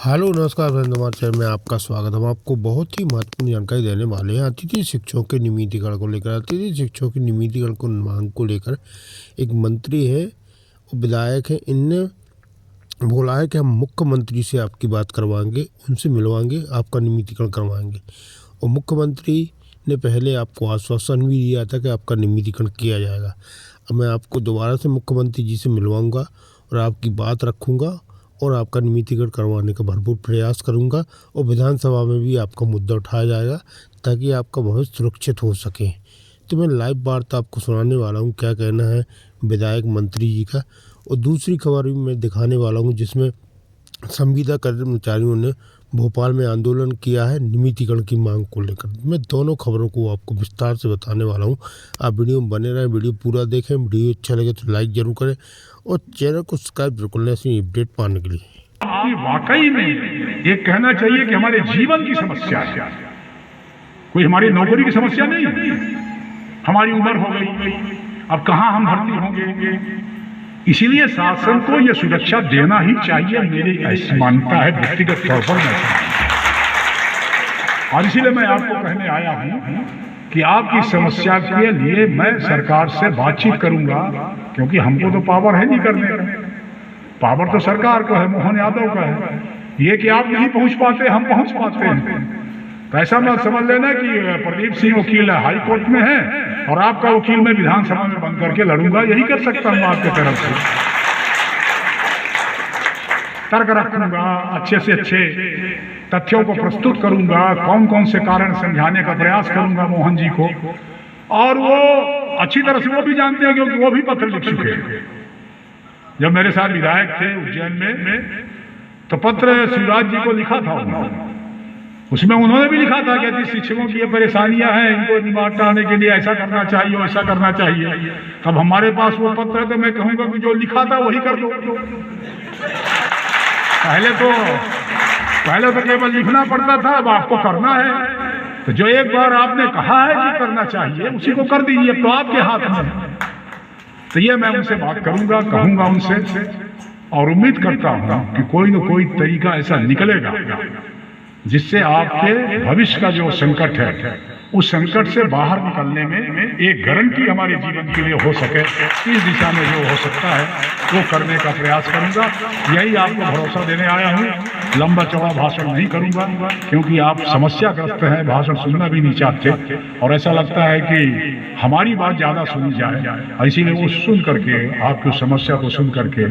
Hello नमस्कार friend, हमारे channel में आपका स्वागत है। हम आपको बहुत ही महत्वपूर्ण जानकारी देने वाले हैं। अतिथि शिक्षकों के नियमितीकरण को लेकर, अतिथि शिक्षकों के नियमितीकरण को मांग को लेकर एक मंत्री है, विधायक है, इनने बोला है कि हम मुख्यमंत्री से आपकी बात करवाएंगे, उनसे मिलवाएंगे, आपका नियमितीकरण करवाएंगे। और मुख्यमंत्री ने पहले आपको आश्वासन भी दिया था कि आपका नियमितीकरण किया जाएगा। अब मैं आपको दोबारा से मुख्यमंत्री जी से मिलवाऊंगा और आपकी बात रखूंगा और आपका नियमितीकरण करवाने का भरपूर प्रयास करूंगा और विधानसभा में भी आपका मुद्दा उठाया जाएगा ताकि आपका भविष्य सुरक्षित हो सके। तो मैं लाइव वार्ता आपको सुनाने वाला हूं, क्या कहना है विधायक मंत्री जी का, और दूसरी खबर भी मैं दिखाने वाला हूं जिसमें संविदा कर्मचारियों ने भोपाल में आंदोलन किया है नियमितीकरण की मांग को लेकर। मैं दोनों खबरों को आपको विस्तार से बताने वाला हूं। आप वीडियो में बने रहें, वीडियो पूरा देखें। वीडियो अच्छा लगे तो लाइक जरूर करें और चैनल को सब्सक्राइब जरूर करें ऐसी अपडेट पाने के लिए। आपकी वाकई में ये कहना चाहिए कि हमारे जीवन की समस्या है, कोई हमारी नौकरी की समस्या नहीं। हमारी उम्र हो गई, अब कहाँ हम भर्ती होंगे, इसीलिए शासन को यह सुरक्षा देना ही चाहिए। मेरी ऐसी मान्यता है व्यक्तिगत तौर पर। और इसीलिए मैं आपको कहने आया हूं कि आपकी समस्या के लिए मैं सरकार से बातचीत करूंगा, क्योंकि हमको तो पावर है नहीं करने का। पावर तो सरकार का है, मोहन यादव का है। ये कि आप नहीं पहुंच पाते, हम पहुंच पाते हैं। तो ऐसा मत समझ लेना कि प्रदीप सिंह वकील हाई कोर्ट में है और आपका वकील मैं विधानसभा में बंद करके लड़ूंगा। यही कर सकता हूं आपके तरफ से। तर्क रखूंगा, अच्छे से अच्छे तथ्यों को प्रस्तुत करूंगा, कौन कौन से कारण समझाने का प्रयास करूंगा मोहन जी को। और वो अच्छी तरह से वो भी जानते हैं, क्योंकि वो भी पत्र लिख चुके हैं। जब मेरे साथ विधायक थे उज्जैन में, तो पत्र शिवराज जी को लिखा था उन्होंने। उसमें उन्होंने भी लिखा था कि शिक्षकों की ये परेशानियां हैं, इनको निपटाने के लिए ऐसा करना चाहिए, ऐसा करना चाहिए। तब हमारे पास वो पत्र है, तो मैं कहूंगा कि जो लिखा था वही कर दो। पहले तो केवल लिखना पड़ता था, अब आपको करना है। तो जो एक बार आपने कहा है कि करना चाहिए, उसी को कर दीजिए। अब तो आपके हाथ में है। तो ये मैं उनसे बात करूंगा, कहूंगा उनसे, और उम्मीद करता हूं कि कोई न कोई तरीका ऐसा निकलेगा जिससे आपके भविष्य का जो संकट है, उस संकट से बाहर निकलने में एक गारंटी हमारे जीवन के लिए हो सके। इस दिशा में जो हो सकता है वो करने का प्रयास करूंगा। यही आपको भरोसा देने आया हूं। लंबा चौड़ा भाषण नहीं करूंगा, क्योंकि आप समस्याग्रस्त हैं, भाषण सुनना भी नहीं चाहते, और ऐसा लगता है कि हमारी बात ज्यादा सुनी जाए। इसीलिए वो सुन करके, आपकी समस्या को सुन करके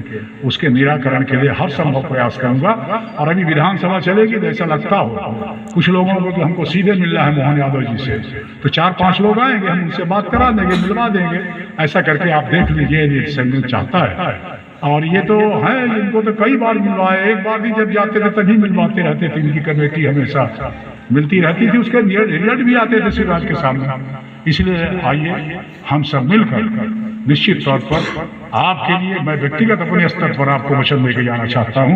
उसके निराकरण के लिए हर संभव प्रयास करूंगा। और अभी विधानसभा चलेगी तो ऐसा लगता हो कुछ लोगों को कि हमको सीधे मिलना है मोहन यादव जी से, तो 4-5 लोग आएंगे, हम उनसे बात करा देंगे, मिलवा देंगे। ऐसा करके आप देख लीजिए, ये संगठन चाहता है। और ये तो है, इनको तो कई बार मिलवाए। एक बार भी जब जाते थे तभी मिलवाते रहते थे। इनकी कमेटी हमेशा मिलती रहती थी, उसके रिजल्ट भी आते थे शिवराज के सामने। इसलिए आइए हम सब मिलकर निश्चित तौर पर आपके लिए, मैं व्यक्तिगत अपने स्तर पर आपको वचन लेके जाना चाहता हूं।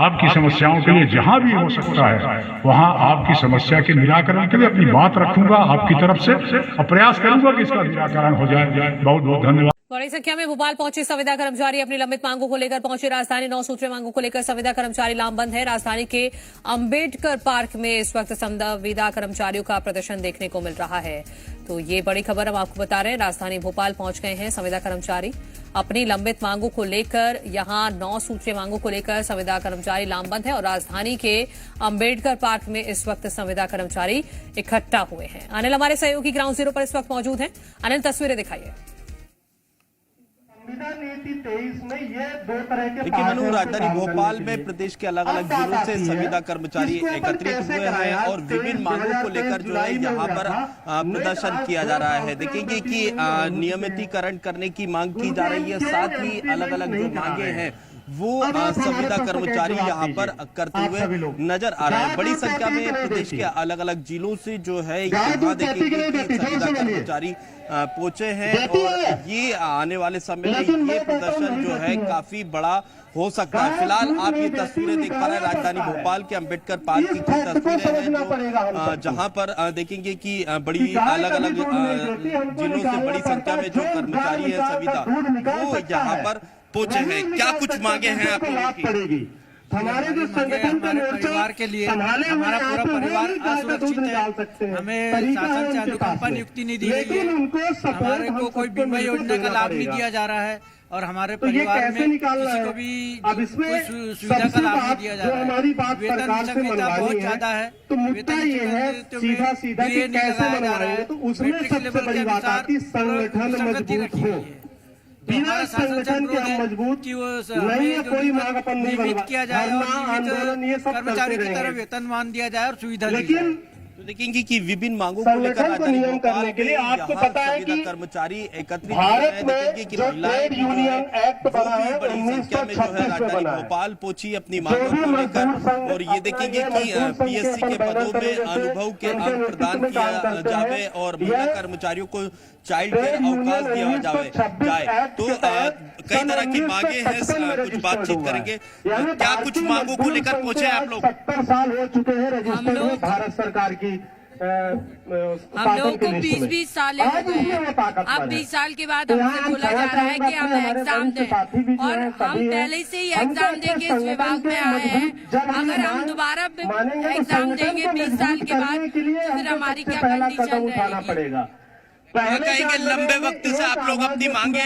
आपकी समस्याओं के लिए जहां भी हो सकता है वहां आपकी समस्या के निराकरण के लिए अपनी बात रखूंगा आपकी तरफ से, और प्रयास करूंगा कि इसका निराकरण हो जाए। बहुत बहुत धन्यवाद। बड़ी संख्या में भोपाल पहुंचे संविदा कर्मचारी अपनी लंबित मांगों को लेकर पहुंचे। राजधानी 9 सूत्रीय मांगों को लेकर संविदा कर्मचारी लामबंद है। राजधानी के अंबेडकर पार्क में इस वक्त संविदा कर्मचारियों का प्रदर्शन देखने को मिल रहा है। तो ये बड़ी खबर हम आपको बता रहे हैं। राजधानी भोपाल पहुंच गए हैं संविदा कर्मचारी अपनी लंबित मांगों को लेकर। यहां 9 सूत्रीय मांगों को लेकर संविदा कर्मचारी लामबंद है और राजधानी के अंबेडकर पार्क में इस वक्त संविदा कर्मचारी इकट्ठा हुए हैं। अनिल हमारे सहयोगी ग्राउंड जीरो पर इस वक्त मौजूद हैं। अनिल, तस्वीरें दिखाइए। देखिए मनु, राजधानी भोपाल में प्रदेश के अलग अलग जिलों से संविदा कर्मचारी एकत्रित हुए हैं और विभिन्न मांगों को लेकर जो है यहाँ पर प्रदर्शन किया जा रहा है। देखेंगे कि नियमितीकरण करने की मांग की जा रही है, साथ ही अलग अलग जो मांगे हैं वो संविदा कर्मचारी यहाँ पर करते हुए नजर आ रहे हैं। बड़ी संख्या में प्रदेश के अलग अलग जिलों से जो है यहाँ देखेंगे कि संविदा कर्मचारी पहुंचे हैं और ये आने वाले समय में ये प्रदर्शन जो है काफी बड़ा हो सकता है। फिलहाल आप ये तस्वीरें देख पा रहे हैं राजधानी भोपाल के अंबेडकर पार्क की तस्वीरें हैं, जो जहां पर देखेंगे कि बड़ी अलग अलग जिलों से बड़ी संख्या में जो कर्मचारी है संविदा वो यहाँ पर पहुंचे हैं। क्या कुछ मांगे हैं आप लोगों की? हमारे जो संगठन के परिवार के लिए संभाले हुए हमारा हैं, पूरा आप परिवार वही गाय का दूध असुरक्षित निकाल है। सकते हैं। हमें तरीका है शासन से उनके अनुकंपा पास में। नियुक्ति नहीं दी गई लेकिन है। उनको सपोर्ट हमारे हम को कोई सबको बीमा मिलकर योजना का देना लाभ नहीं पड़ेगा। दिया जा रहा है और हमारे तो ये परिवार कैसे में निकालना किसी को है? भी अब इसमें कोई सुविधा का सबसे लाभ नहीं बात दिया जा जो रहा है। हमारी बात वेतन सरकार से निश्चितता बहुत मनवानी ज्यादा है, तो मुद्दा वेतन ये है निश्चित में सीधा सीधा कि ये नहीं कैसे लगाया जा रहा मनवाएंगे, है। तो उसमें मैट्रिक सबसे लेवल के बड़ी बात अनुसार आती संगठन संगति मजबूत रखी हो। हुई है। तो बिना हमारा शासन से संगठन के अनुरोध हम है मजबूत कि वो नहीं है, हमें जो कोई मांग अपन नहीं नियमित बनवा किया जाए और धरना आंदोलन ये नियमित सब कर्मचारी करते की तरह रहेंगे। वेतनमान दिया जाए और सुविधा दी लेकिन जाए। तो देखेंगे कि विभिन्न मांगों को लेकर संगठन को राजधानी नियम भोपाल करने के लिए में आपको यहाँ पता है संविदा कि कर्मचारी एकत्रित भारत हुए हैं। में देखेंगे कि जो महिलाएं ट्रेड जो है, यूनियन एक्ट वो बना भी है बड़ी संख्या में जो है 1936 में राजधानी बना है। भोपाल पहुंची अपनी जो मांगों भी को मजदूर लेकर। संघ और ये देखेंगे अपना कि ये मजदूर संघ पीएससी के ऊपर पदों बैनर में तले जैसे अनुभव के उनके अंक प्रदान नेतृत्व में काम किया करते जावे हैं। और महिला यह कर्मचारियों को चाइल्ड केयर ट्रेड अवकाश दिया यूनियन जाए 1926 तो एक्ट के तहत कई तरह की सन मांगे हैं, 1955 में कुछ बातचीत रजिस्टर्ड हुआ करेंगे। है। यानी क्या कुछ भारतीय मांगों को मजदूर लेकर संघ पहुंचे से आप आज लोग? 70 साल हो चुके हैं रजिस्टर्ड हुए लोग- भारत सरकार की हम लोगों को 20-20 साल हो गए हैं। अब 20 साल के बाद हमसे बोला जा रहा है कि हम एग्जाम दें और हम पहले से ही एग्जाम दे के इस विभाग में आए हैं। अगर हम दोबारा एग्जाम देंगे 20 साल के बाद तो फिर हमारी क्या कंडीशन रहेगी? क्या कहेंगे लंबे वक्त से आप लोग अपनी मांगे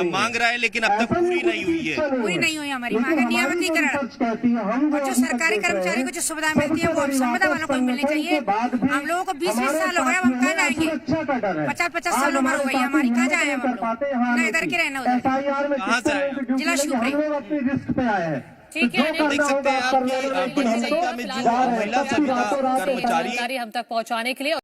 मांग रहे हैं लेकिन अब तक पूरी नहीं हुई है। पूरी नहीं हुई हमारी मांगे नियमितीकरण और जो सरकारी कर्मचारी को जो सुविधा मिलती है वो हम संविदा वालों को मिलनी चाहिए। हम लोगों को 20-20 साल हो गए, अब हम कहाँ जाएंगे? 50-50 साल उम्र हो गई है हमारी, कहाँ जाए हम लोग? न इधर के रहना उधर। कहाँ से आए हैं? जिला शिवपुरी। ठीक है, देख सकते हैं आप कि बड़ी संख्या में जो महिला संविदा कर्मचारी जानकारी हम तक पहुंचाने के लिए